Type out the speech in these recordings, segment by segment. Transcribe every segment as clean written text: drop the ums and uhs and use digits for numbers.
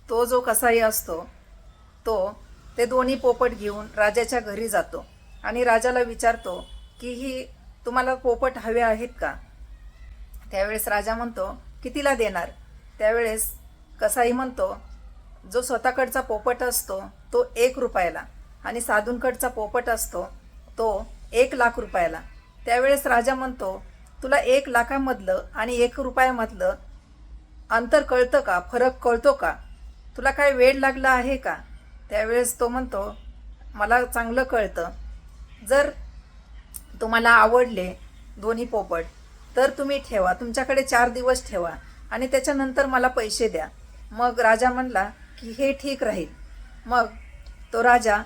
तो जो कसाई असतो तो ते दोन्ही पोपट घेऊन राजाच्या घरी जातो आणि राजाला विचारतो की ही तुम्हाला पोपट हवे आहेत का. त्यावेळेस राजा म्हणतो कितीला देणार. त्यावेळेस कसाई म्हणतो जो स्वतःकडचा पोपट असतो तो 1 रुपयाला आणि साधूंकडचा पोपट असतो तो 1,00,000 रुपयाला. त्यावेळेस राजा म्हणतो तुला 1,00,000मधलं आणि 1 रुपयामधलं अंतर कळतं का, फरक कळतो का, तुला काय वेळ लागला आहे का. त्यावेळेस तो म्हणतो मला चांगलं कळतं. जर तुम्हाला आवडले दोन्ही पोपट तर तुम्ही ठेवा, तुमच्याकडे 4 दिवस ठेवा आणि त्याच्यानंतर मला पैसे द्या. मग राजा म्हणला की हे ठीक राहील. मग तो राजा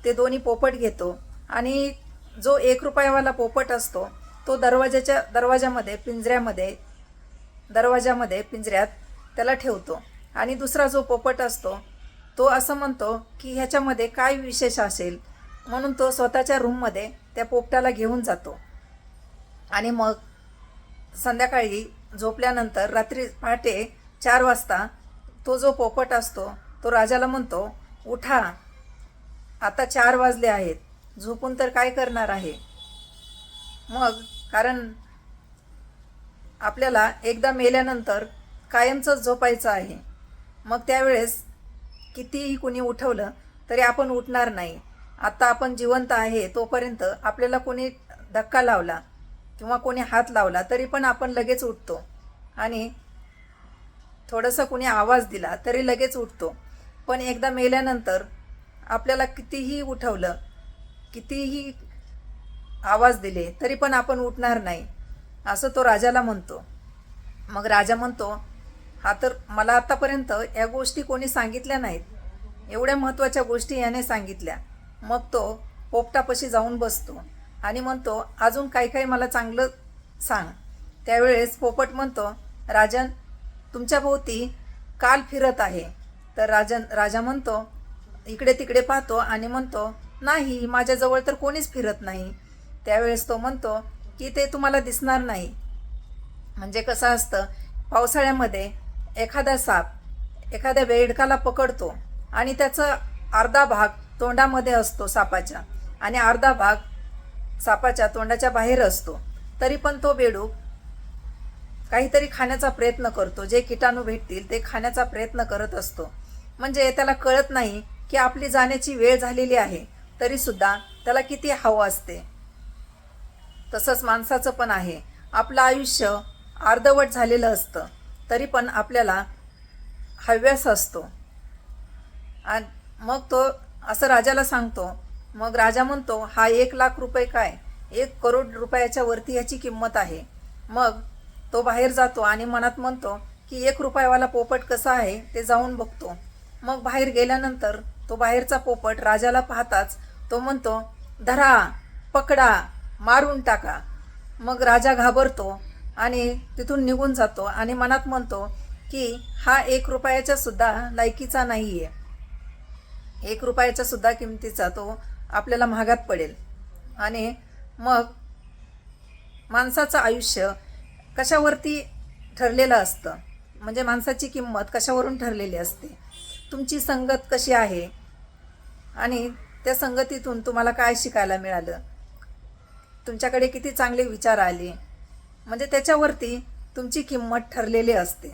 ते दोन्ही पोपट घेतो आणि जो 1 रुपयावाला पोपट असतो तो दरवाजामध्ये पिंजऱ्यात त्याला ठेवतो आणि दुसरा जो पोपट असतो तो असं म्हणतो की ह्याच्यामध्ये काय विशेष असेल, म्हणून तो स्वतःच्या रूममध्ये त्या पोपटाला घेऊन जातो. आणि मग संध्याकाळी झोपल्यानंतर रात्री पहाटे 4 वाजता तो जो पोपट असतो तो राजाला म्हणतो उठा, आता 4 वाजले आहेत, झोपून तर काय करणार आहे. मग कारण आपल्याला एकदा मेल्यानंतर कायमचंच झोपायचं आहे. मग त्यावेळेस कितीही कुणी उठवलं तरी आपण उठणार नाही. आता आपण जिवंत आहे तोपर्यंत आपल्याला कोणी धक्का लावला किंवा कोणी हात लावला तरी पण आपण लगेच उठतो आणि थोडंसं कुणी आवाज दिला तरी लगेच उठतो. पण एकदा मेल्यानंतर आपल्याला कितीही उठवलं, कितीही आवाज दिले तरी पण आपण उठणार नाही, असं तो राजाला म्हणतो. मग राजा म्हणतो हा तर मला आतापर्यंत या गोष्टी कोणी सांगितल्या नाहीत, एवढ्या महत्त्वाच्या गोष्टी याने सांगितल्या. मग तो पोपटापाशी जाऊन बसतो आणि म्हणतो अजून काय काय मला चांगलं सांग. त्यावेळेस पोपट म्हणतो राजन तुमच्या भोवती काल फिरत आहे. तर राजा म्हणतो इकडे तिकडे पाहतो आणि म्हणतो नाही, माझ्याजवळ तर कोणीच फिरत नाही. त्यावेळेस तो म्हणतो की ते तुम्हाला दिसणार नाही. म्हणजे कसं असतं, पावसाळ्यामध्ये एखादा साप एखाद्या बेडकाला पकडतो आणि त्याचा अर्धा भाग तोंडामध्ये असतो सापाच्या आणि अर्धा भाग सापाच्या तोंडाच्या बाहेर असतो. तरी पण तो बेडूक काहीतरी खाण्याचा प्रयत्न करतो, जे किटाणू भेटतील ते खाण्याचा प्रयत्न करत असतो. म्हणजे त्याला कळत नाही की आपली जाण्याची वेळ झालेली आहे, तरीसुद्धा त्याला किती हवं असते. तसंच माणसाचं पण आहे, आपलं आयुष्य अर्धवट झालेलं असतं तरी पण आपल्याला हव्यास असतो. आणि मग तो असं राजाला सांगतो. मग राजा म्हणतो हा 1,00,000 रुपये काय, 1,00,00,000 रुपयाच्या वरती याची किंमत आहे. मग तो बाहेर जातो आणि मनात म्हणतो की 1 रुपयावाला पोपट कसा आहे ते जाऊन बघतो. मग बाहेर गेल्यानंतर तो बाहेरचा पोपट राजाला पाहताच तो म्हणतो धरा, पकडा, मारून टाका. मग राजा घाबरतो आणि तिथून निघून जातो आणि मनात म्हणतो की हा 1 रुपयाच्या सुद्धा लायकीचा नाही आहे, 1 रुपयाच्या सुद्धा किमतीचा तो आपल्याला महागात पडेल. आणि मग माणसाचं आयुष्य कशावरती ठरलेलं असतं, म्हणजे माणसाची किंमत कशावरून ठरलेली असते. तुमची संगत कशी आहे आणि त्या संगतीतून तुम्हाला काय शिकायला मिळालं, तुमच्याकडे किती चांगले विचार आले, म्हणजे त्याच्यावरती तुमची किंमत ठरलेली असते.